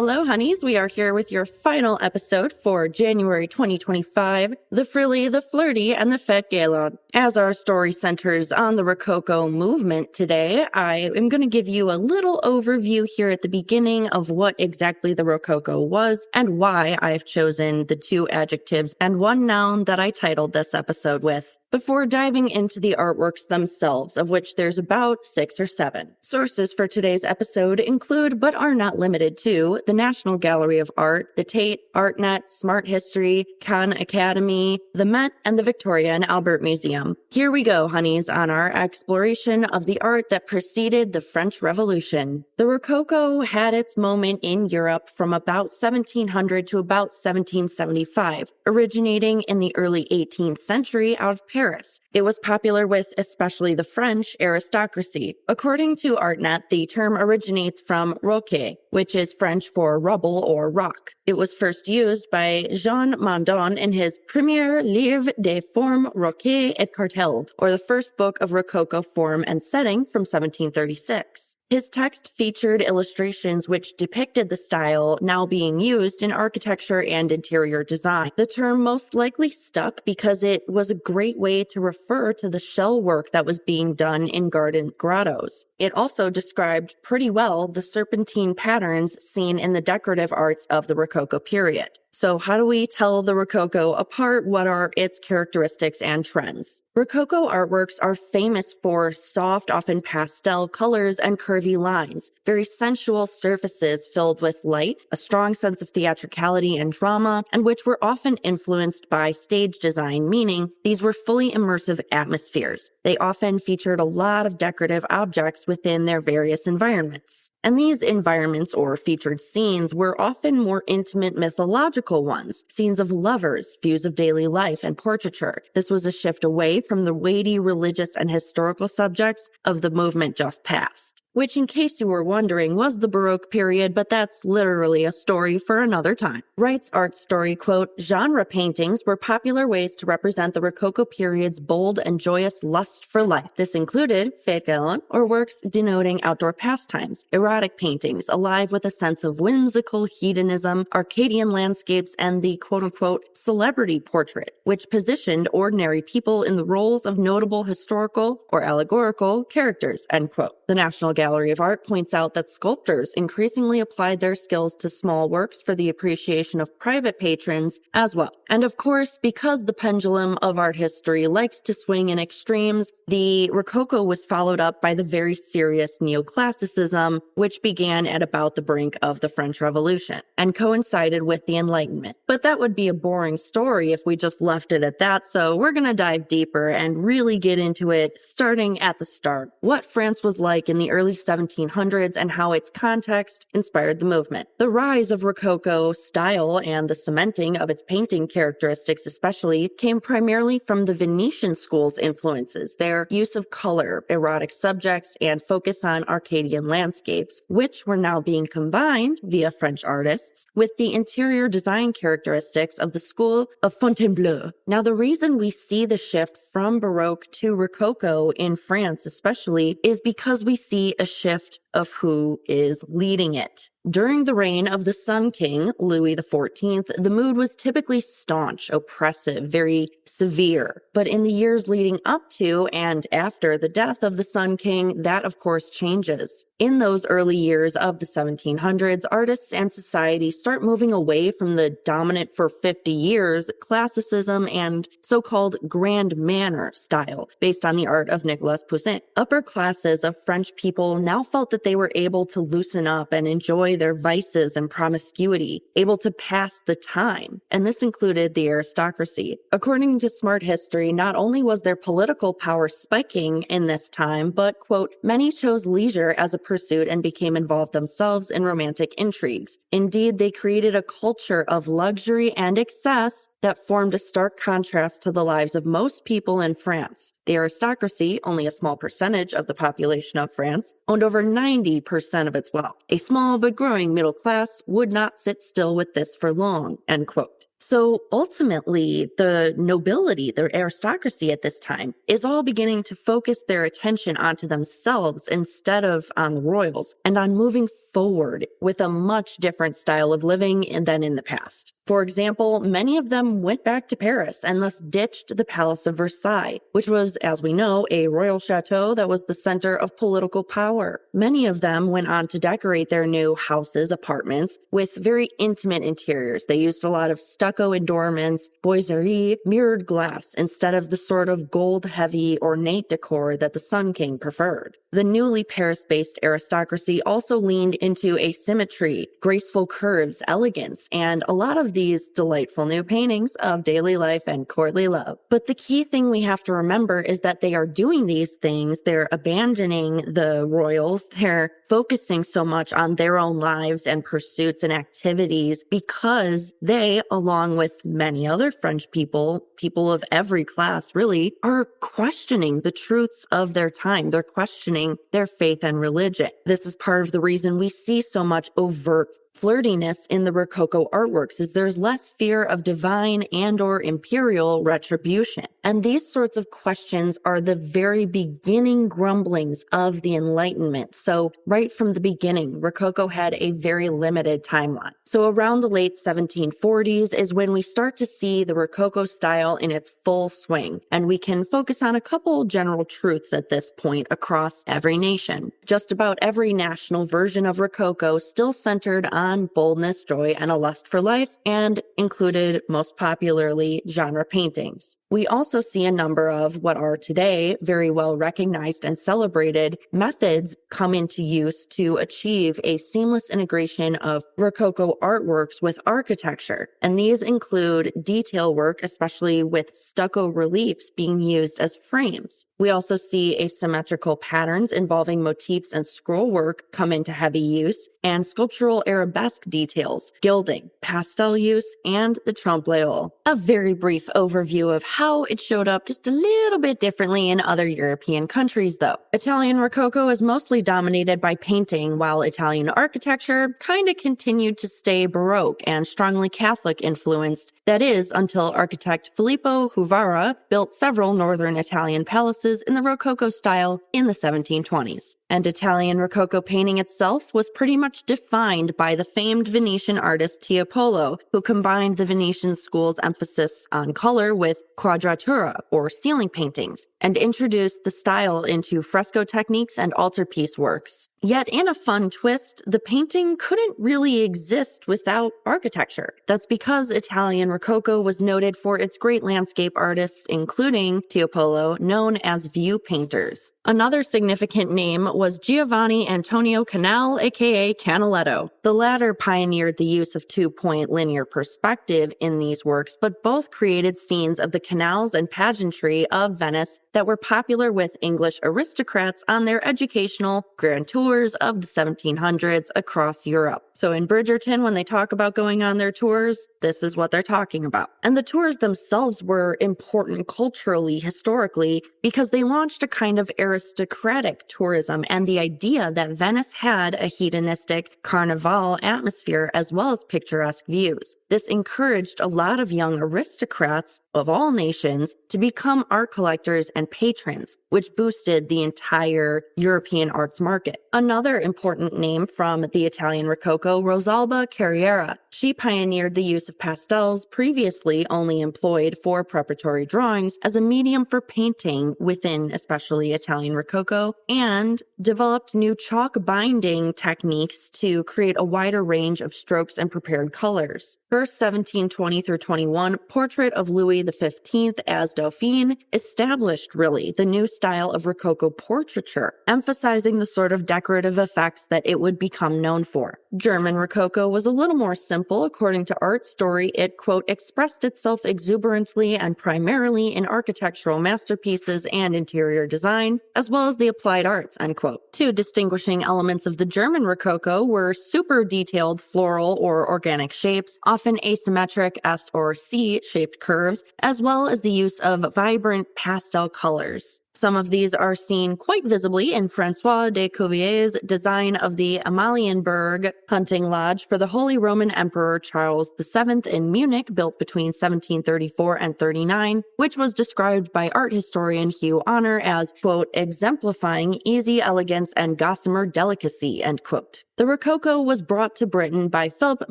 Hello, honeys. We are here with your final episode for January 2025, the Frilly, the Flirty, and the Fete Galante. As our story centers on the Rococo movement today, I am going to give you a little overview here at the beginning of what exactly the Rococo was and why I've chosen the two adjectives and one noun that I titled this episode with, before diving into the artworks themselves, of which there's about 6 or 7. Sources for today's episode include, but are not limited to, the National Gallery of Art, the Tate, ArtNet, Smart History, Khan Academy, the Met, and the Victoria and Albert Museum. Here we go, honeys, on our exploration of the art that preceded the French Revolution. The Rococo had its moment in Europe from about 1700 to about 1775, originating in the early 18th century out of Paris. It was popular with especially the French aristocracy. According to ArtNet, the term originates from roque, which is French for rubble or rock. It was first used by Jean Mandon in his Premier Livre des Formes Roquées et Cartels, or the first book of Rococo form and setting from 1736. His text featured illustrations which depicted the style now being used in architecture and interior design. The term most likely stuck because it was a great way to refer to the shell work that was being done in garden grottos. It also described pretty well the serpentine patterns seen in the decorative arts of the Rococo period. So how do we tell the Rococo apart? What are its characteristics and trends? Rococo artworks are famous for soft, often pastel colors and curvy lines, very sensual surfaces filled with light, a strong sense of theatricality and drama, and which were often influenced by stage design, meaning these were fully immersive atmospheres. They often featured a lot of decorative objects within their various environments. And these environments or featured scenes were often more intimate mythological ones, scenes of lovers, views of daily life, and portraiture. This was a shift away from the weighty religious and historical subjects of the movement just past, which, in case you were wondering, was the Baroque period, but that's literally a story for another time. Wright's art story, quote, genre paintings were popular ways to represent the Rococo period's bold and joyous lust for life. This included Fete Galante, or works denoting outdoor pastimes, erotic paintings, alive with a sense of whimsical hedonism, Arcadian landscapes, and the quote-unquote celebrity portrait, which positioned ordinary people in the roles of notable historical or allegorical characters, end quote. The National Gallery of Art points out that sculptors increasingly applied their skills to small works for the appreciation of private patrons as well. And of course, because the pendulum of art history likes to swing in extremes, the Rococo was followed up by the very serious neoclassicism, which began at about the brink of the French Revolution and coincided with the Enlightenment. But that would be a boring story if we just left it at that, so we're going to dive deeper and really get into it, starting at the start. What France was like in the early 1700s and how its context inspired the movement. The rise of Rococo style and the cementing of its painting characteristics especially came primarily from the Venetian school's influences, their use of color, erotic subjects, and focus on Arcadian landscapes, which were now being combined via French artists with the interior design characteristics of the school of Fontainebleau. Now, the reason we see the shift from Baroque to Rococo in France especially is because we see a shift of who is leading it. During the reign of the Sun King, Louis XIV, the mood was typically staunch, oppressive, very severe. But in the years leading up to and after the death of the Sun King, that of course changes. In those early years of the 1700s, artists and society start moving away from the dominant for 50 years classicism and so-called grand manner style based on the art of Nicolas Poussin. Upper classes of French people now felt that they were able to loosen up and enjoy their vices and promiscuity, able to pass the time, and this included the aristocracy. According to Smart History, not only was their political power spiking in this time, but, quote, many chose leisure as a pursuit and became involved themselves in romantic intrigues. Indeed, they created a culture of luxury and excess that formed a stark contrast to the lives of most people in France. The aristocracy, only a small percentage of the population of France, owned over 90% of its wealth. A small but growing middle class would not sit still with this for long, end quote. So ultimately, the nobility, the aristocracy at this time, is all beginning to focus their attention onto themselves instead of on the royals, and on moving forward with a much different style of living than in the past. For example, many of them went back to Paris and thus ditched the Palace of Versailles, which was, as we know, a royal chateau that was the center of political power. Many of them went on to decorate their new houses, apartments, with very intimate interiors. They used a lot of stucco adornments, boiserie, mirrored glass, instead of the sort of gold-heavy, ornate decor that the Sun King preferred. The newly Paris-based aristocracy also leaned into asymmetry, graceful curves, elegance, and a lot of these delightful new paintings of daily life and courtly love. But the key thing we have to remember is that they are doing these things, they're abandoning the royals, they're focusing so much on their own lives and pursuits and activities because they, along with many other French people of every class really, are questioning the truths of their time. They're questioning their faith and religion. This is part of the reason we see so much overt flirtiness in the Rococo artworks, is there's less fear of divine and or imperial retribution. And these sorts of questions are the very beginning grumblings of the Enlightenment. So right from the beginning, Rococo had a very limited timeline. So around the late 1740s is when we start to see the Rococo style in its full swing. And we can focus on a couple general truths at this point across every nation. Just about every national version of Rococo still centered on boldness, joy, and a lust for life, and included, most popularly, genre paintings. We also see a number of what are today very well recognized and celebrated methods come into use to achieve a seamless integration of Rococo artworks with architecture. And these include detail work, especially with stucco reliefs being used as frames. We also see asymmetrical patterns involving motifs and scroll work come into heavy use, and sculptural arabesque details, gilding, pastel use, and the trompe-l'oeil. A very brief overview of how it showed up just a little bit differently in other European countries, though. Italian Rococo is mostly dominated by painting, while Italian architecture kind of continued to stay Baroque and strongly Catholic influenced. That is, until architect Filippo Huvara built several northern Italian palaces in the Rococo style in the 1720s. And Italian Rococo painting itself was pretty much defined by the famed Venetian artist Tiepolo, who combined the Venetian school's emphasis on color with quadratura, or ceiling paintings, and introduced the style into fresco techniques and altarpiece works. Yet in a fun twist, the painting couldn't really exist without architecture. That's because Italian Rococo was noted for its great landscape artists, including Tiepolo, known as view painters. Another significant name was Giovanni Antonio Canal, aka Canaletto. The latter pioneered the use of two-point linear perspective in these works, but both created scenes of the canals and pageantry of Venice that were popular with English aristocrats on their educational grand tours of the 1700s across Europe. So in Bridgerton, when they talk about going on their tours, this is what they're talking about. And the tours themselves were important culturally, historically, because they launched a kind of aristocratic tourism and the idea that Venice had a hedonistic carnival atmosphere as well as picturesque views. This encouraged a lot of young aristocrats of all nations to become art collectors and patrons, which boosted the entire European arts market. Another important name from the Italian Rococo, Rosalba Carriera. She pioneered the use of pastels, previously only employed for preparatory drawings, as a medium for painting within especially Italian Rococo, and developed new chalk binding techniques to create a wider range of strokes and prepared colors. Her 1720 through 21 portrait of Louis XV as Dauphin established, really, the new style of Rococo portraiture, emphasizing the sort of decorative effects that it would become known for. German Rococo was a little more simple. According to Art Story, it, quote, expressed itself exuberantly and primarily in architectural masterpieces and interior design, as well as the applied arts, unquote. Two distinguishing elements of the German Rococo were super detailed floral or organic shapes, often asymmetric S or C-shaped curves, as well as the use of vibrant pastel colors. Some of these are seen quite visibly in François de Cuvier's design of the Amalienburg hunting lodge for the Holy Roman Emperor Charles VII in Munich, built between 1734 and 39, which was described by art historian Hugh Honor as, quote, exemplifying easy elegance and gossamer delicacy, end quote. The Rococo was brought to Britain by Philip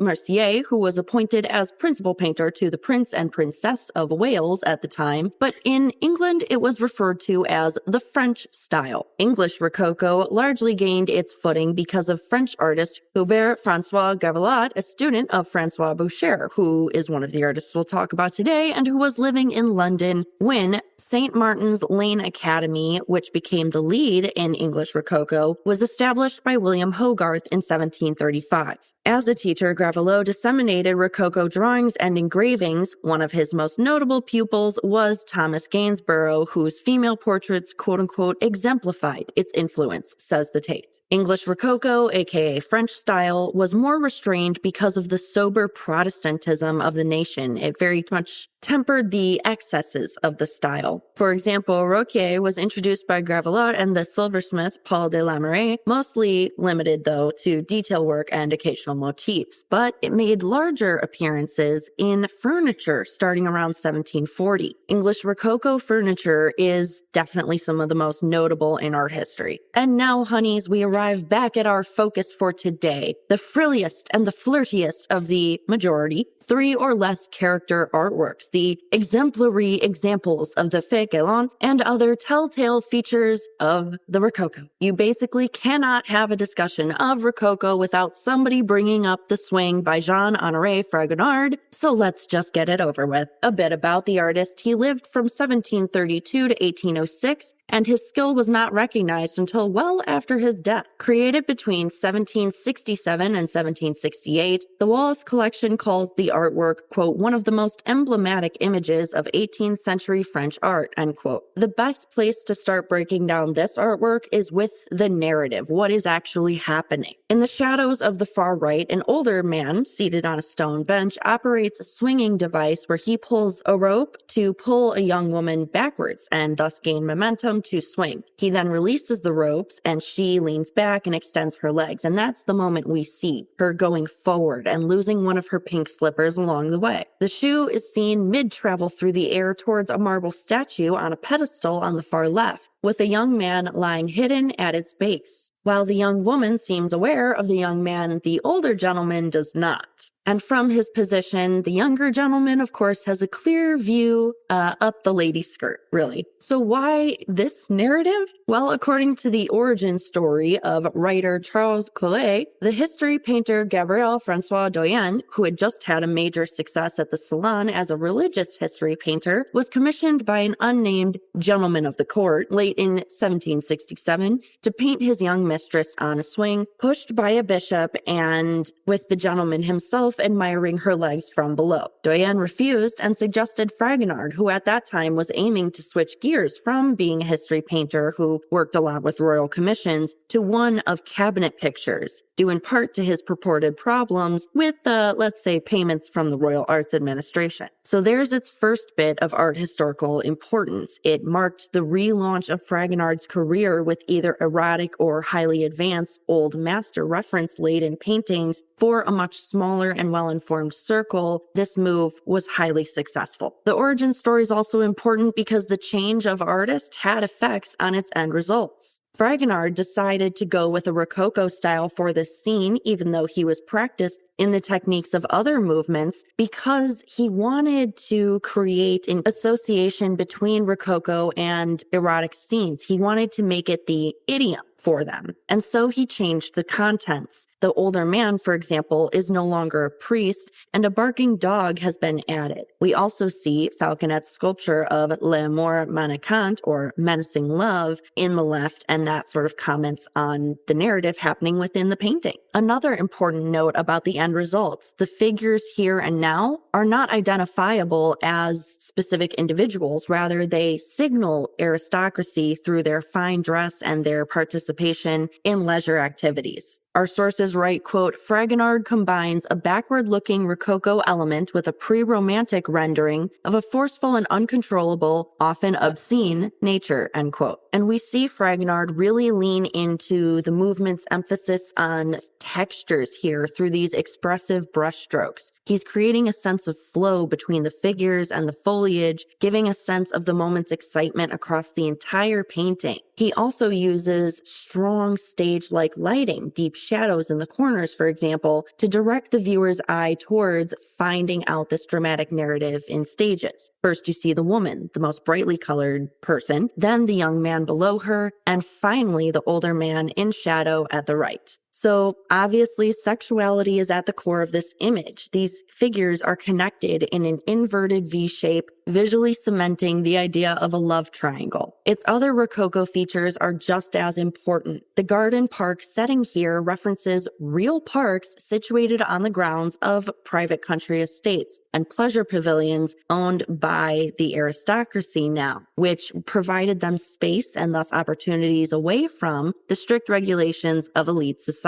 Mercier, who was appointed as principal painter to the Prince and Princess of Wales at the time, but in England it was referred to as the French style. English Rococo largely gained its footing because of French artist Hubert François Gavelat, a student of François Boucher, who is one of the artists we'll talk about today, and who was living in London when St. Martin's Lane Academy, which became the lead in English Rococo, was established by William Hogarth in 1735. As a teacher, Gavelat disseminated Rococo drawings and engravings. One of his most notable pupils was Thomas Gainsborough, whose female portraits, quote-unquote, exemplified its influence, says the Tate. English Rococo, aka French style, was more restrained because of the sober Protestantism of the nation. It very much tempered the excesses of the style. For example, Roquier was introduced by Gavelat and the silversmith Paul de Lameray, mostly limited, though, to detail work and occasional motifs, but it made larger appearances in furniture starting around 1740. English Rococo furniture is definitely some of the most notable in art history. And now, honeys, we arrive back at our focus for today, the frilliest and the flirtiest of the majority, 3 or less character artworks, the exemplary examples of the Fete Galante and other telltale features of the Rococo. You basically cannot have a discussion of Rococo without somebody bringing up The Swing by Jean-Honoré Fragonard, so let's just get it over with. A bit about the artist: he lived from 1732 to 1806, and his skill was not recognized until well after his death. Created between 1767 and 1768, the Wallace Collection calls the artwork, quote, one of the most emblematic images of 18th century French art, end quote. The best place to start breaking down this artwork is with the narrative, what is actually happening. In the shadows of the far right, an older man seated on a stone bench operates a swinging device where he pulls a rope to pull a young woman backwards and thus gain momentum to swing. He then releases the ropes and she leans back and extends her legs, and that's the moment we see her going forward and losing one of her pink slippers along the way. The shoe is seen mid-travel through the air towards a marble statue on a pedestal on the far left, with a young man lying hidden at its base. While the young woman seems aware of the young man, the older gentleman does not. And from his position, the younger gentleman, of course, has a clear view up the lady's skirt, really. So why this narrative? Well, according to the origin story of writer Charles Collet, the history painter Gabriel François Doyen, who had just had a major success at the Salon as a religious history painter, was commissioned by an unnamed gentleman of the court late in 1767 to paint his young mistress on a swing, pushed by a bishop and with the gentleman himself admiring her legs from below. Doyen refused and suggested Fragonard, who at that time was aiming to switch gears from being a history painter who worked a lot with royal commissions to one of cabinet pictures, due in part to his purported problems with, let's say, payments from the Royal Arts Administration. So there's its first bit of art historical importance. It marked the relaunch of Fragonard's career with either erotic or highly advanced old master reference-laden paintings for a much smaller and well-informed circle. This move was highly successful. The origin story is also important because the change of artist had effects on its end results. Fragonard decided to go with a Rococo style for this scene, even though he was practiced in the techniques of other movements, because he wanted to create an association between Rococo and erotic scenes. He wanted to make it the idiom for them. And so he changed the contents. The older man, for example, is no longer a priest, and a barking dog has been added. We also see Falconet's sculpture of L'amour menacant, or menacing love, in the left, and that sort of comments on the narrative happening within the painting. Another important note about the end results: the figures here and now are not identifiable as specific individuals. Rather, they signal aristocracy through their fine dress and their participation participation in leisure activities. Our sources write, quote, Fragonard combines a backward-looking Rococo element with a pre-romantic rendering of a forceful and uncontrollable, often obscene, nature, end quote. And we see Fragonard really lean into the movement's emphasis on textures here through these expressive brushstrokes. He's creating a sense of flow between the figures and the foliage, giving a sense of the moment's excitement across the entire painting. He also uses strong stage-like lighting, deep shadows in the corners, for example, to direct the viewer's eye towards finding out this dramatic narrative in stages. First, you see the woman, the most brightly colored person, then the young man below her, and finally the older man in shadow at the right. So obviously sexuality is at the core of this image. These figures are connected in an inverted V shape, visually cementing the idea of a love triangle. Its other Rococo features are just as important. The garden park setting here references real parks situated on the grounds of private country estates and pleasure pavilions owned by the aristocracy now, which provided them space and thus opportunities away from the strict regulations of elite society.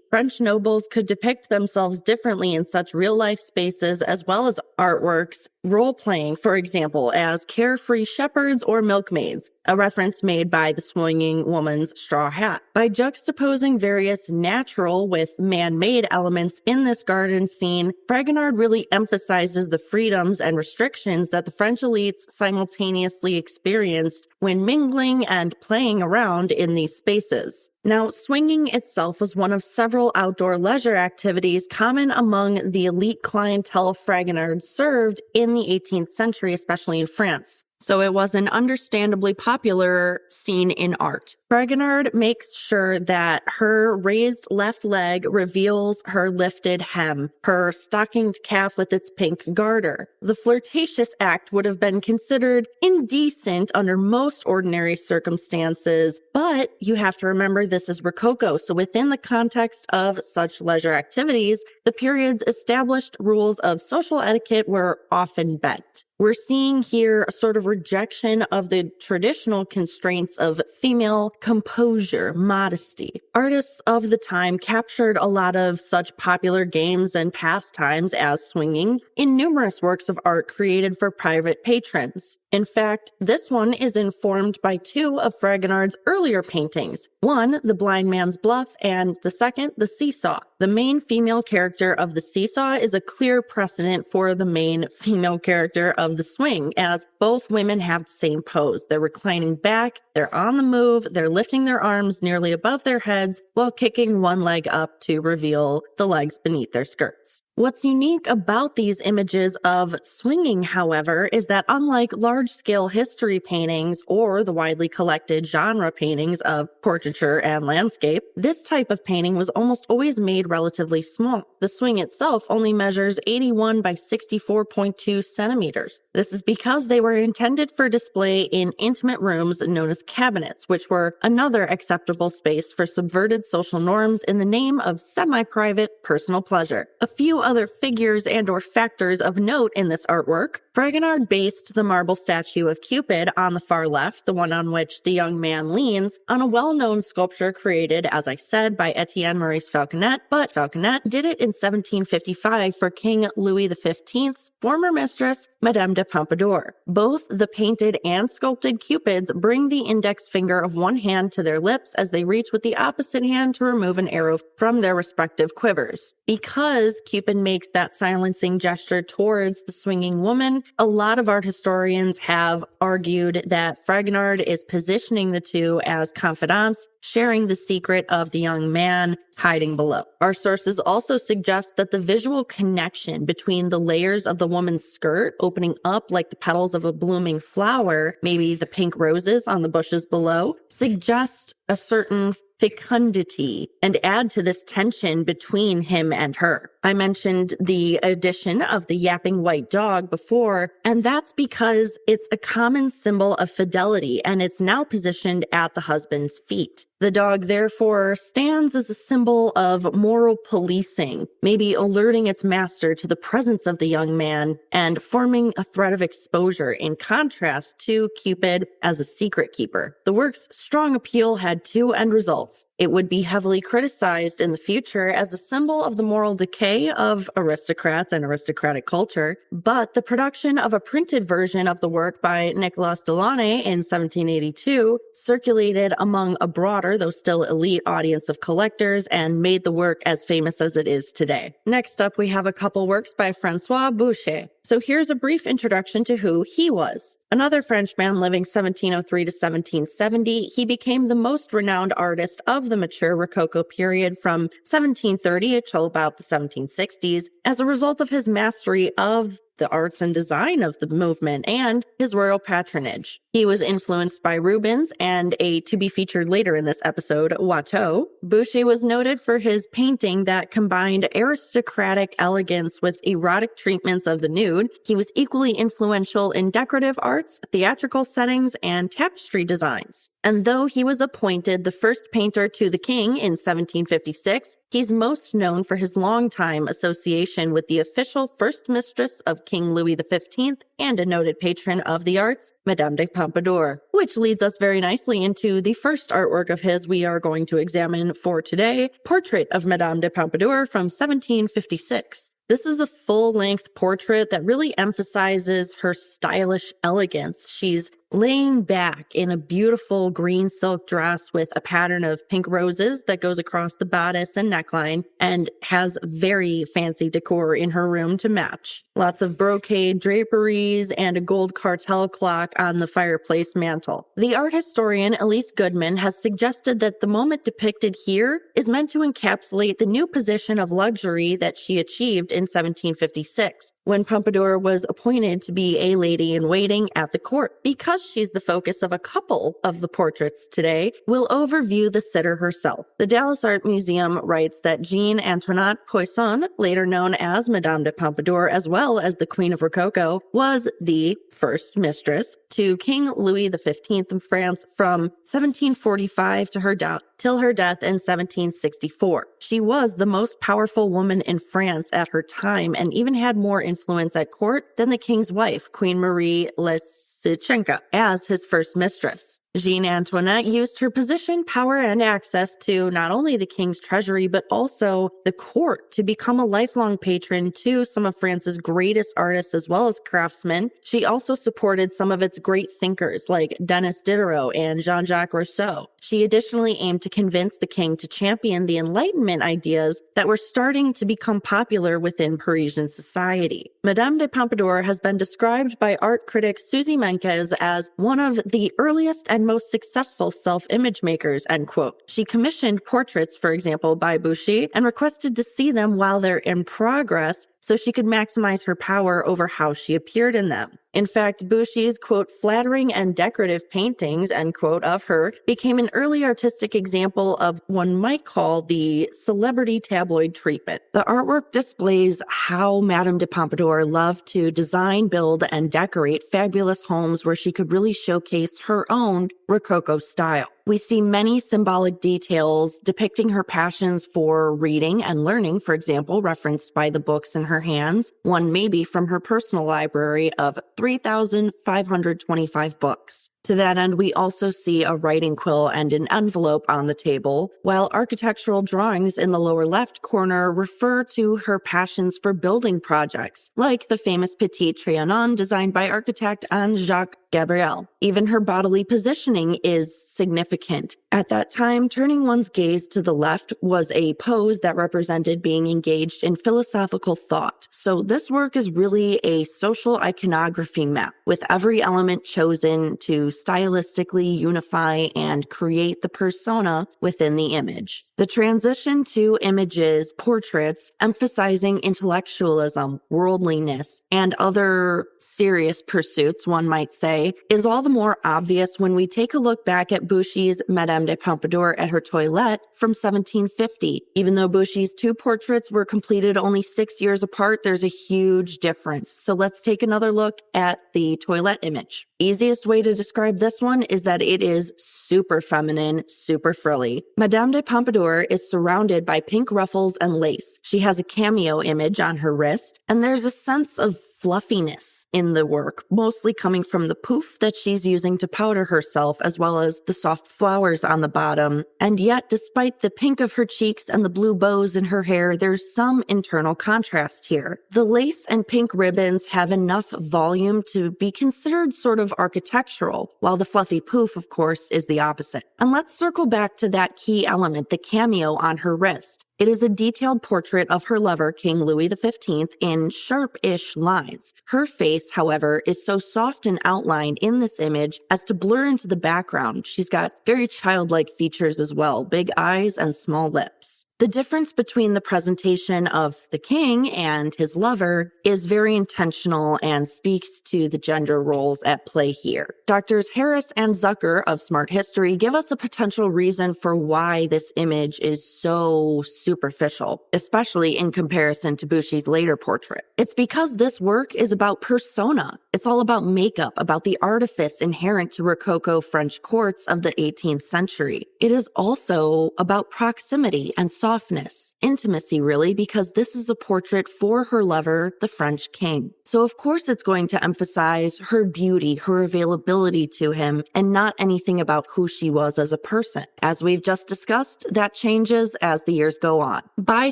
French nobles could depict themselves differently in such real-life spaces as well as artworks, role-playing, for example, as carefree shepherds or milkmaids, a reference made by the swinging woman's straw hat. By juxtaposing various natural with man-made elements in this garden scene, Fragonard really emphasizes the freedoms and restrictions that the French elites simultaneously experienced when mingling and playing around in these spaces. Now, swinging itself was one of several outdoor leisure activities common among the elite clientele Fragonard served in the 18th century, especially in France. So it was an understandably popular scene in art. Fragonard makes sure that her raised left leg reveals her lifted hem, her stockinged calf with its pink garter. The flirtatious act would have been considered indecent under most ordinary circumstances, but you have to remember this is Rococo, so within the context of such leisure activities, the period's established rules of social etiquette were often bent. We're seeing here a sort of rejection of the traditional constraints of female composure, modesty. Artists of the time captured a lot of such popular games and pastimes as swinging in numerous works of art created for private patrons. In fact, this one is informed by two of Fragonard's earlier paintings. One, The Blind Man's Bluff, and the second, The Seesaw. The main female character of The Seesaw is a clear precedent for the main female character of the swing, as both women have the same pose. They're reclining back, they're on the move, they're lifting their arms nearly above their heads while kicking one leg up to reveal the legs beneath their skirts. What's unique about these images of swinging, however, is that unlike large-scale history paintings or the widely collected genre paintings of portraiture and landscape, this type of painting was almost always made relatively small. The swing itself only measures 81 by 64.2 centimeters. This is because they were intended for display in intimate rooms known as cabinets, which were another acceptable space for subverted social norms in the name of semi-private personal pleasure. A few other figures and or factors of note in this artwork. Fragonard based the marble statue of Cupid on the far left, the one on which the young man leans, on a well-known sculpture created, as I said, by Etienne Maurice Falconet, but Falconet did it in 1755 for King Louis XV's former mistress, Madame de Pompadour. Both the painted and sculpted Cupids bring the index finger of one hand to their lips as they reach with the opposite hand to remove an arrow from their respective quivers. Because Cupid makes that silencing gesture towards the swinging woman, a lot of art historians have argued that Fragonard is positioning the two as confidants, sharing the secret of the young man hiding below. Our sources also suggest that the visual connection between the layers of the woman's skirt opening up like the petals of a blooming flower, maybe the pink roses on the bushes below, suggest a certain fecundity and add to this tension between him and her. I mentioned the addition of the yapping white dog before, and that's because it's a common symbol of fidelity and it's now positioned at the husband's feet. The dog, therefore, stands as a symbol of moral policing, maybe alerting its master to the presence of the young man and forming a threat of exposure, in contrast to Cupid as a secret keeper. The work's strong appeal had two end results. It would be heavily criticized in the future as a symbol of the moral decay of aristocrats and aristocratic culture, but the production of a printed version of the work by Nicolas Delaunay in 1782 circulated among a broader, though still elite, audience of collectors and made the work as famous as it is today. Next up, we have a couple works by Francois Boucher. So here's a brief introduction to who he was. Another Frenchman living 1703 to 1770, he became the most renowned artist of the mature Rococo period from 1730 until about the 1760s as a result of his mastery of the arts and design of the movement and his royal patronage. He was influenced by Rubens and a to-be-featured later in this episode, Watteau. Boucher was noted for his painting that combined aristocratic elegance with erotic treatments of the nude. He was equally influential in decorative arts, theatrical settings, and tapestry designs. And though he was appointed the first painter to the king in 1756, he's most known for his longtime association with the official first mistress of King Louis XV and a noted patron of the arts, Madame de Pompadour, which leads us very nicely into the first artwork of his we are going to examine for today, Portrait of Madame de Pompadour from 1756. This is a full-length portrait that really emphasizes her stylish elegance. She's laying back in a beautiful green silk dress with a pattern of pink roses that goes across the bodice and neckline and has very fancy decor in her room to match. Lots of brocade draperies and a gold cartel clock on the fireplace mantel. The art historian Elise Goodman has suggested that the moment depicted here is meant to encapsulate the new position of luxury that she achieved in 1756, when Pompadour was appointed to be a lady-in-waiting at the court. Because she's the focus of a couple of the portraits today, we'll overview the sitter herself. The Dallas Art Museum writes that Jean Antoinette Poisson, later known as Madame de Pompadour as well as the Queen of Rococo, was the first mistress to King Louis XV of France from 1745 to her death till her death in 1764. She was the most powerful woman in France at her time and even had more influence at court than the king's wife, Queen Marie Leschenka, as his first mistress. Jean Antoinette used her position, power, and access to not only the king's treasury, but also the court to become a lifelong patron to some of France's greatest artists as well as craftsmen. She also supported some of its great thinkers like Denis Diderot and Jean-Jacques Rousseau. She additionally aimed to convince the king to champion the Enlightenment ideas that were starting to become popular within Parisian society. Madame de Pompadour has been described by art critic Suzy Menkes as one of the earliest and most successful self-image makers, end quote. She commissioned portraits, for example, by Boucher and requested to see them while they're in progress so she could maximize her power over how she appeared in them. In fact, Boucher's, quote, flattering and decorative paintings, end quote, of her became an early artistic example of one might call the celebrity tabloid treatment. The artwork displays how Madame de Pompadour loved to design, build, and decorate fabulous homes where she could really showcase her own Rococo style. We see many symbolic details depicting her passions for reading and learning, for example, referenced by the books in her hands, one maybe from her personal library of 3,525 books. To that end, we also see a writing quill and an envelope on the table, while architectural drawings in the lower left corner refer to her passions for building projects, like the famous Petit Trianon designed by architect Anne-Jacques Gabriel. Even her bodily positioning is significant. At that time, turning one's gaze to the left was a pose that represented being engaged in philosophical thought. So this work is really a social iconography map, with every element chosen to stylistically unify and create the persona within the image. The transition to images, portraits, emphasizing intellectualism, worldliness, and other serious pursuits, one might say, say, is all the more obvious when we take a look back at Boucher's Madame de Pompadour at her toilette from 1750. Even though Boucher's two portraits were completed only 6 years apart, there's a huge difference. So let's take another look at the toilette image. Easiest way to describe this one is that it is super feminine, super frilly. Madame de Pompadour is surrounded by pink ruffles and lace. She has a cameo image on her wrist, and there's a sense of fluffiness in the work, mostly coming from the poof that she's using to powder herself, as well as the soft flowers on the bottom. And yet, despite the pink of her cheeks and the blue bows in her hair, there's some internal contrast here. The lace and pink ribbons have enough volume to be considered sort of architectural, while the fluffy poof, of course, is the opposite. And let's circle back to that key element, the cameo on her wrist. It is a detailed portrait of her lover, King Louis XV, in sharp-ish lines. Her face, however, is so soft and outlined in this image as to blur into the background. She's got very childlike features as well, big eyes and small lips. The difference between the presentation of the king and his lover is very intentional and speaks to the gender roles at play here. Doctors Harris and Zucker of Smart History give us a potential reason for why this image is so superficial, especially in comparison to Boucher's later portrait. It's because this work is about persona. It's all about makeup, about the artifice inherent to Rococo French courts of the 18th century. It is also about proximity and softness, intimacy really, because this is a portrait for her lover, the French king. So of course it's going to emphasize her beauty, her availability to him, and not anything about who she was as a person. As we've just discussed, that changes as the years go on. By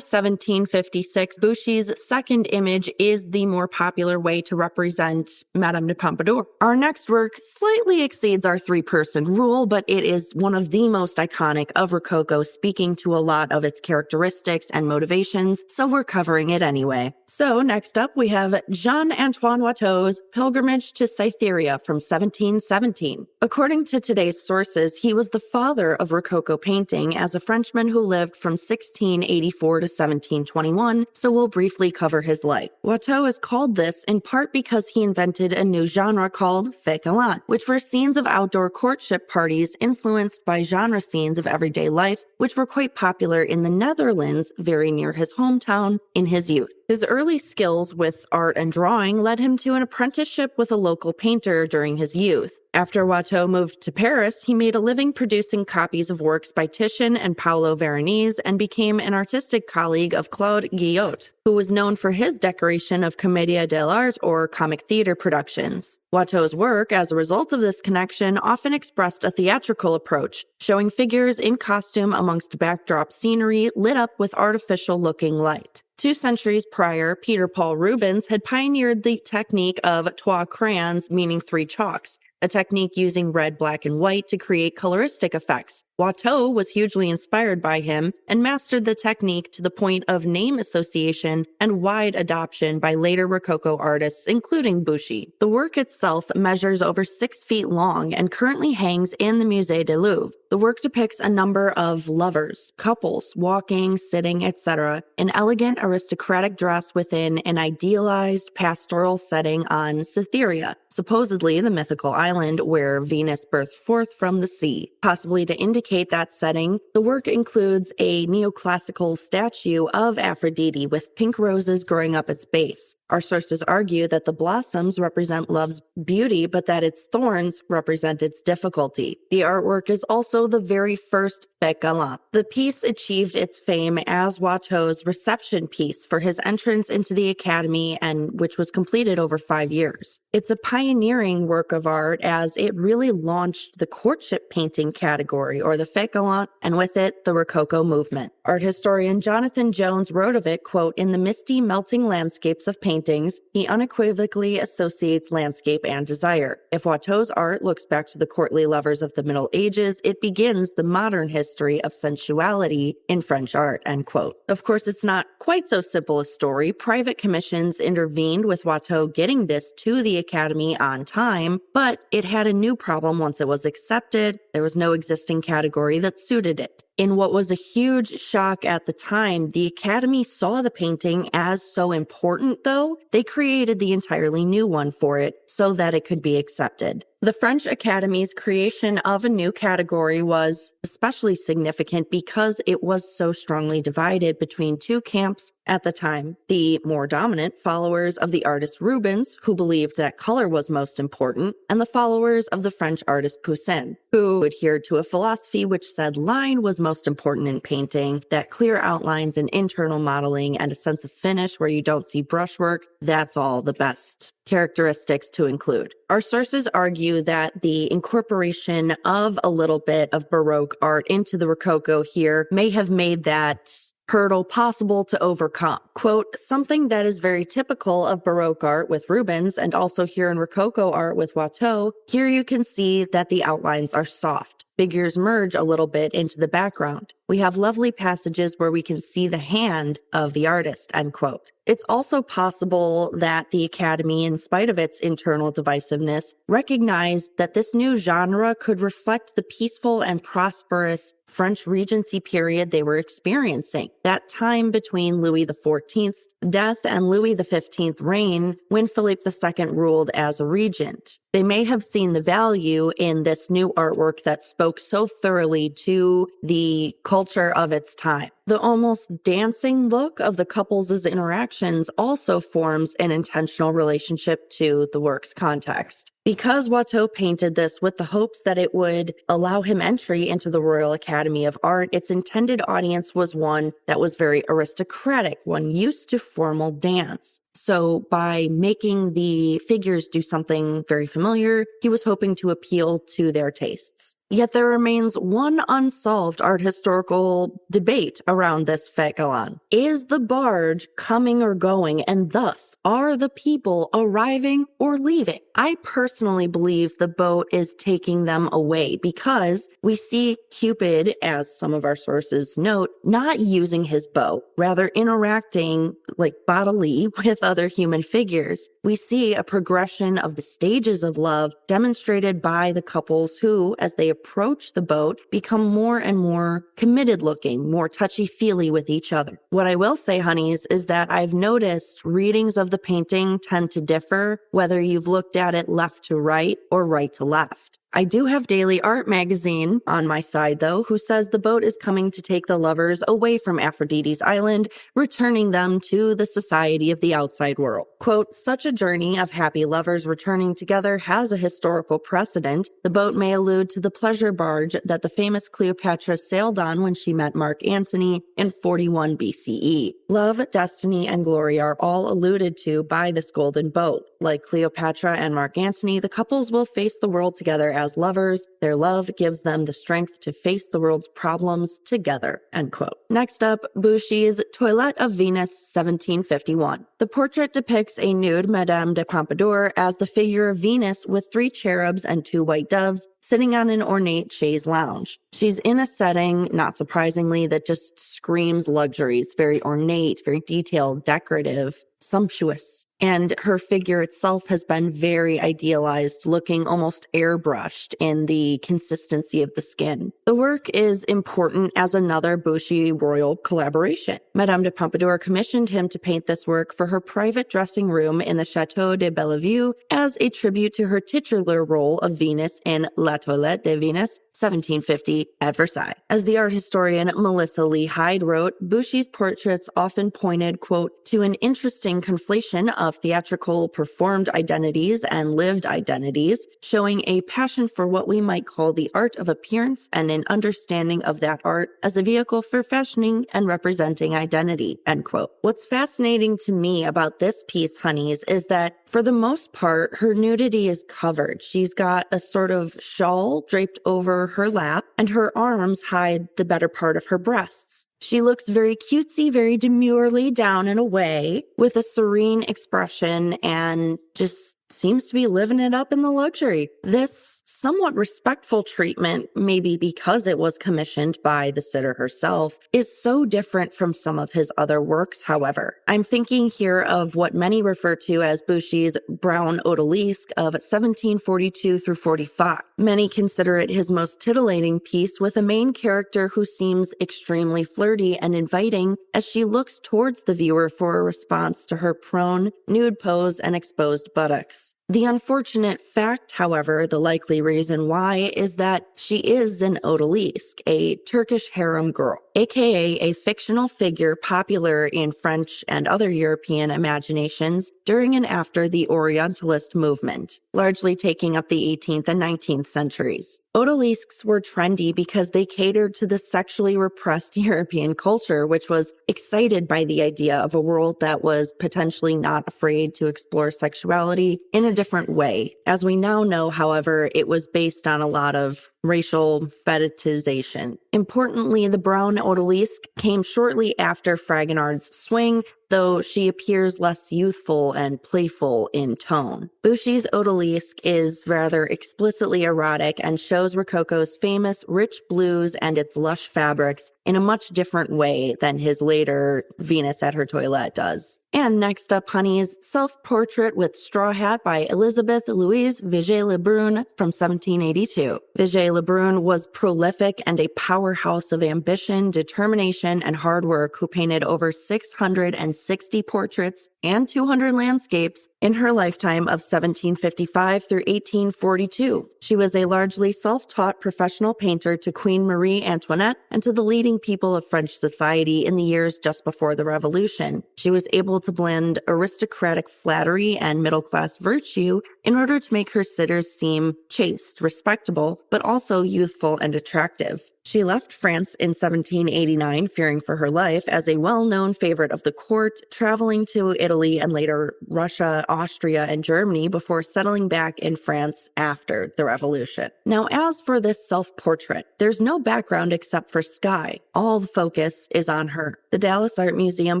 1756, Boucher's second image is the more popular way to represent Madame de Pompadour. Our next work slightly exceeds our three-person rule, but it is one of the most iconic of Rococo, speaking to a lot of its characteristics and motivations, so we're covering it anyway. So next up we have Jean-Antoine Watteau's Pilgrimage to Cytherea from 1717. According to today's sources, he was the father of Rococo painting as a Frenchman who lived from 1684 to 1721, so we'll briefly cover his life. Watteau is called this in part because he invented a new genre called Fete Galante, which were scenes of outdoor courtship parties influenced by genre scenes of everyday life, which were quite popular in the Netherlands, very near his hometown, in his youth. His early skills with art and drawing led him to an apprenticeship with a local painter during his youth. After Watteau moved to Paris, he made a living producing copies of works by Titian and Paolo Veronese and became an artistic colleague of Claude Guillot, who was known for his decoration of commedia dell'arte or comic theater productions. Watteau's work, as a result of this connection, often expressed a theatrical approach, showing figures in costume amongst backdrop scenery lit up with artificial-looking light. 2 centuries prior, Peter Paul Rubens had pioneered the technique of trois crayons, meaning 3 chalks, a technique using red, black, and white to create coloristic effects. Watteau was hugely inspired by him and mastered the technique to the point of name association and wide adoption by later Rococo artists, including Boucher. The work itself measures over 6 feet long and currently hangs in the Musée du Louvre. The work depicts a number of lovers, couples, walking, sitting, etc., in elegant aristocratic dress within an idealized pastoral setting on Cytherea, supposedly the mythical island where Venus birthed forth from the sea. Possibly to indicate that setting, the work includes a neoclassical statue of Aphrodite with pink roses growing up its base. Our sources argue that the blossoms represent love's beauty, but that its thorns represent its difficulty. The artwork is also the very first Fete Galante. The piece achieved its fame as Watteau's reception piece for his entrance into the Academy, and which was completed over 5 years. It's a pioneering work of art as it really launched the courtship painting category, or the Fete Galante, and with it, the Rococo movement. Art historian Jonathan Jones wrote of it, quote, "In the misty, melting landscapes of paintings, he unequivocally associates landscape and desire. If Watteau's art looks back to the courtly lovers of the Middle Ages, it begins the modern history of sensuality in French art," end quote. Of course, it's not quite so simple a story. Private commissions intervened with Watteau getting this to the Academy on time, but it had a new problem once it was accepted. There was no existing category that suited it. In what was a huge shock at the time, the Academy saw the painting as so important, though, they created the entirely new one for it so that it could be accepted. The French Academy's creation of a new category was especially significant because it was so strongly divided between two camps at the time. The more dominant followers of the artist Rubens, who believed that color was most important, and the followers of the French artist Poussin, who adhered to a philosophy which said line was most important in painting, that clear outlines and internal modeling and a sense of finish where you don't see brushwork, that's all the best characteristics to include. Our sources argue that the incorporation of a little bit of Baroque art into the Rococo here may have made that hurdle possible to overcome. Quote, something that is very typical of Baroque art with Rubens and also here in Rococo art with Watteau, here you can see that the outlines are soft. Figures merge a little bit into the background. We have lovely passages where we can see the hand of the artist, end quote. It's also possible that the Academy, in spite of its internal divisiveness, recognized that this new genre could reflect the peaceful and prosperous French Regency period they were experiencing, that time between Louis XIV's death and Louis XV's reign when Philippe II ruled as a regent. They may have seen the value in this new artwork that spoke so thoroughly to the culture of its time. The almost dancing look of the couples' interactions also forms an intentional relationship to the work's context. Because Watteau painted this with the hopes that it would allow him entry into the Royal Academy of Art, its intended audience was one that was very aristocratic, one used to formal dance. So by making the figures do something very familiar, he was hoping to appeal to their tastes. Yet there remains one unsolved art historical debate around this Fete Galante. Is the barge coming or going, and thus are the people arriving or leaving? I personally believe the boat is taking them away because we see Cupid, as some of our sources note, not using his bow, rather interacting like bodily with other human figures. We see a progression of the stages of love demonstrated by the couples who, as they approach the boat, become more and more committed looking, more touchy-feely with each other. What I will say, honeys, is that I've noticed readings of the painting tend to differ, whether you've looked at it left to right or right to left. I do have Daily Art magazine on my side, though, who says the boat is coming to take the lovers away from Aphrodite's island, returning them to the society of the outside world. Quote, such a journey of happy lovers returning together has a historical precedent. The boat may allude to the pleasure barge that the famous Cleopatra sailed on when she met Mark Antony in 41 BCE. Love, destiny, and glory are all alluded to by this golden boat. Like Cleopatra and Mark Antony, the couples will face the world together as lovers. Their love gives them the strength to face the world's problems together, end quote. Next up, Boucher's Toilette of Venus, 1751. The portrait depicts a nude Madame de Pompadour as the figure of Venus with 3 cherubs and 2 white doves sitting on an ornate chaise lounge. She's in a setting, not surprisingly, that just screams luxury. It's very ornate, very detailed, decorative, sumptuous. And her figure itself has been very idealized, looking almost airbrushed in the consistency of the skin. The work is important as another Boucher royal collaboration. Madame de Pompadour commissioned him to paint this work for her private dressing room in the Château de Bellevue as a tribute to her titular role of Venus in La Toilette de Venus, 1750, at Versailles. As the art historian Melissa Lee Hyde wrote, Boucher's portraits often pointed, quote, to an interesting conflation of theatrical performed identities and lived identities, showing a passion for what we might call the art of appearance and an understanding of that art as a vehicle for fashioning and representing identity, end quote. What's fascinating to me about this piece, honeys, is that for the most part, her nudity is covered. She's got a sort of shawl draped over her lap, and her arms hide the better part of her breasts. She looks very cutesy, very demurely down and away, with a serene expression and just seems to be living it up in the luxury. This somewhat respectful treatment, maybe because it was commissioned by the sitter herself, is so different from some of his other works, however. I'm thinking here of what many refer to as Boucher's Brown Odalisque of 1742 through 45. Many consider it his most titillating piece, with a main character who seems extremely flirty and inviting as she looks towards the viewer for a response to her prone, nude pose and exposed buttocks. The unfortunate fact, however, the likely reason why, is that she is an odalisque, a Turkish harem girl, aka a fictional figure popular in French and other European imaginations during and after the Orientalist movement, largely taking up the 18th and 19th centuries. Odalisques were trendy because they catered to the sexually repressed European culture, which was excited by the idea of a world that was potentially not afraid to explore sexuality in a different way. As we now know, however, it was based on a lot of racial fetishization. Importantly, the brown odalisque came shortly after Fragonard's swing, though she appears less youthful and playful in tone. Bushi's odalisque is rather explicitly erotic and shows Rococo's famous rich blues and its lush fabrics in a much different way than his later Venus at her toilette does. And next up, honeys, Self-Portrait with Straw Hat by Elizabeth Louise Vigée-Lebrun from 1782. Vigée-Lebrun was prolific and a powerhouse of ambition, determination, and hard work who painted over 660 portraits and 200 landscapes in her lifetime of 1755 through 1842. She was a largely self-taught professional painter to Queen Marie Antoinette and to the leading people of French society in the years just before the Revolution. She was able to blend aristocratic flattery and middle-class virtue in order to make her sitters seem chaste, respectable, but also youthful and attractive. She left France in 1789, fearing for her life, as a well-known favorite of the court, traveling to Italy and later Russia, Austria, and Germany before settling back in France after the Revolution. Now, as for this self-portrait, there's no background except for sky. All the focus is on her. The Dallas Art Museum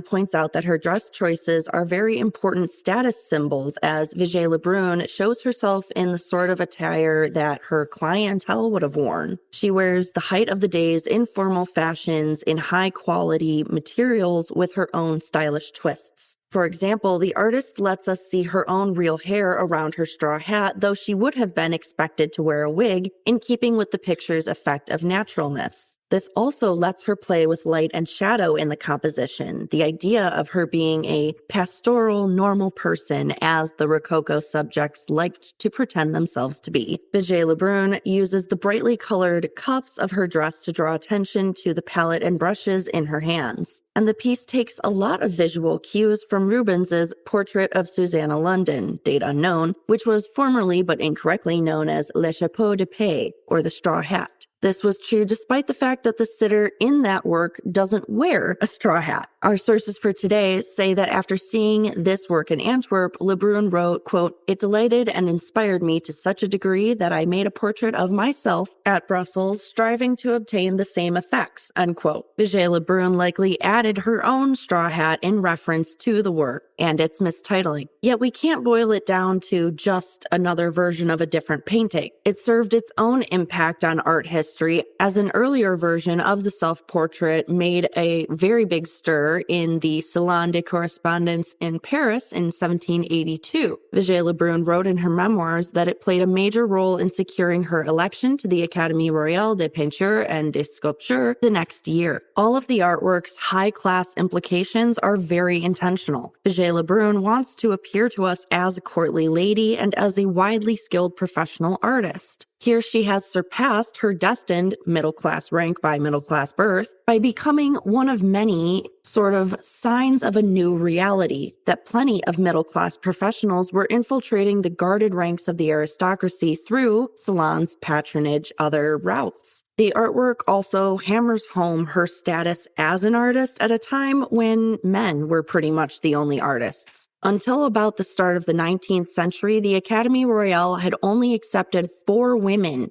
points out that her dress choices are very important status symbols, as Vigée-Lebrun shows herself in the sort of attire that her clientele would have worn. She wears the height of the day's informal fashions in high-quality materials with her own stylish twists. For example, the artist lets us see her own real hair around her straw hat, though she would have been expected to wear a wig, in keeping with the picture's effect of naturalness. This also lets her play with light and shadow in the composition, the idea of her being a pastoral, normal person, as the Rococo subjects liked to pretend themselves to be. Vigée-Lebrun uses the brightly colored cuffs of her dress to draw attention to the palette and brushes in her hands. And the piece takes a lot of visual cues from Rubens's Portrait of Susanna London, date unknown, which was formerly but incorrectly known as Le Chapeau de Paix, or the straw hat. This was true despite the fact that the sitter in that work doesn't wear a straw hat. Our sources for today say that after seeing this work in Antwerp, Lebrun wrote, quote, "It delighted and inspired me to such a degree that I made a portrait of myself at Brussels, striving to obtain the same effects," unquote. Vigée-Lebrun likely added her own straw hat in reference to the work and its mistitling. Yet we can't boil it down to just another version of a different painting. It served its own impact on art history, as an earlier version of the self-portrait made a very big stir in the Salon de Correspondance in Paris in 1782. Vigée-Lebrun wrote in her memoirs that it played a major role in securing her election to the Académie Royale de Peinture and de Sculpture the next year. All of the artwork's high-class implications are very intentional. Vigée-Lebrun wants to appear to us as a courtly lady and as a widely skilled professional artist. Here she has surpassed her destined middle-class rank by middle-class birth by becoming one of many sort of signs of a new reality, that plenty of middle-class professionals were infiltrating the guarded ranks of the aristocracy through salons, patronage, other routes. The artwork also hammers home her status as an artist at a time when men were pretty much the only artists. Until about the start of the 19th century, the Académie Royale had only accepted 4 women,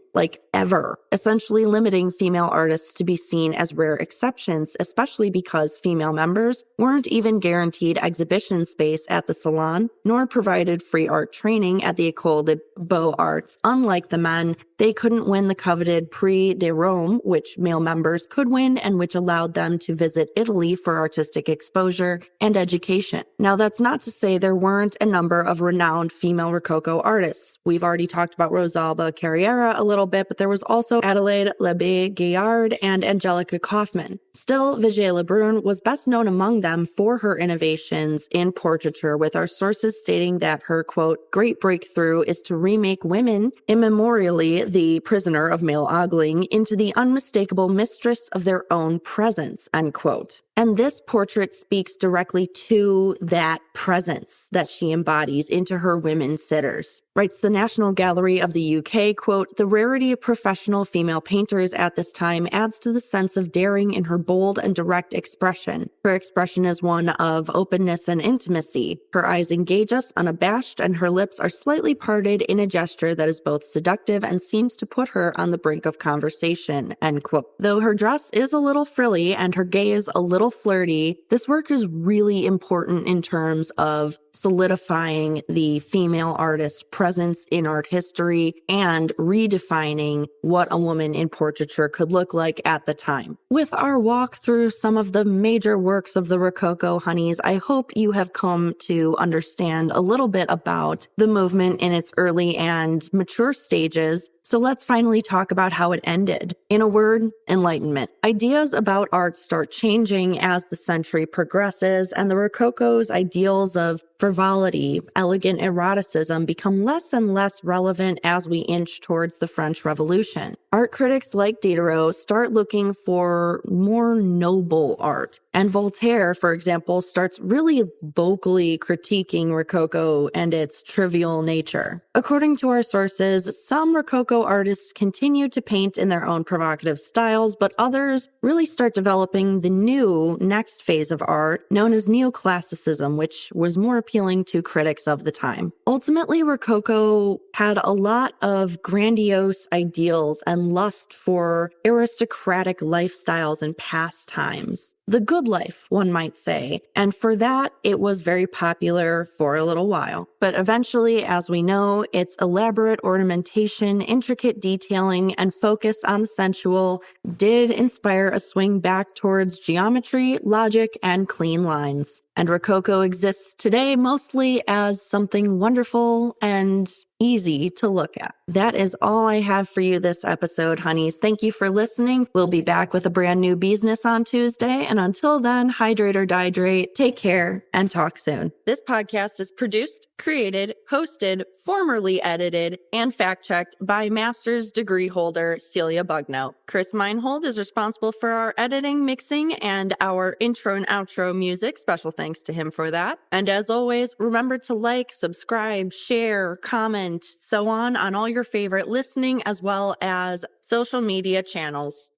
ever, essentially limiting female artists to be seen as rare exceptions, especially because female members weren't even guaranteed exhibition space at the Salon, nor provided free art training at the École des Beaux-Arts. Unlike the men, they couldn't win the coveted Prix de Rome, which male members could win and which allowed them to visit Italy for artistic exposure and education. Now, that's not to say there weren't a number of renowned female Rococo artists. We've already talked about Rosalba Carriera a little bit, but there was also Adelaide Lebé-Gaillard and Angelica Kaufmann. Still, Vigée Lebrun was best known among them for her innovations in portraiture, with our sources stating that her, quote, great breakthrough is to remake women, immemorially the prisoner of male ogling, into the unmistakable mistress of their own presence, end quote. And this portrait speaks directly to that presence that she embodies into her women sitters. Writes the National Gallery of the UK, quote, the rarity of professional female painters at this time adds to the sense of daring in her bold and direct expression. Her expression is one of openness and intimacy. Her eyes engage us unabashed, and her lips are slightly parted in a gesture that is both seductive and seems to put her on the brink of conversation, end quote. Though her dress is a little frilly and her gaze a little flirty, this work is really important in terms of solidifying the female artist's presence in art history and redefining what a woman in portraiture could look like at the time. With our walk through some of the major works of the Rococo, honeys, I hope you have come to understand a little bit about the movement in its early and mature stages. So let's finally talk about how it ended. In a word, enlightenment. Ideas about art start changing as the century progresses, and the Rococo's ideals of frivolity, elegant eroticism become less and less relevant as we inch towards the French Revolution. Art critics like Diderot start looking for more noble art. And Voltaire, for example, starts really vocally critiquing Rococo and its trivial nature. According to our sources, some Rococo artists continue to paint in their own provocative styles, but others really start developing the new next phase of art known as neoclassicism, which was more appealing to critics of the time. Ultimately, Rococo had a lot of grandiose ideals and lust for aristocratic lifestyles and pastimes. The good life, one might say, and for that, it was very popular for a little while. But eventually, as we know, its elaborate ornamentation, intricate detailing, and focus on the sensual did inspire a swing back towards geometry, logic, and clean lines. And Rococo exists today mostly as something wonderful and easy to look at. That is all I have for you this episode, honeys. Thank you for listening. We'll be back with a brand new business on Tuesday. And until then, hydrate or dihydrate, take care, and talk soon. This podcast is produced, created, hosted, formerly edited, and fact-checked by master's degree holder Celia Bugno. Chris Meinhold is responsible for our editing, mixing, and our intro and outro music. Special thanks to him for that. And as always, remember to like, subscribe, share, comment, so on all your favorite listening as well as social media channels.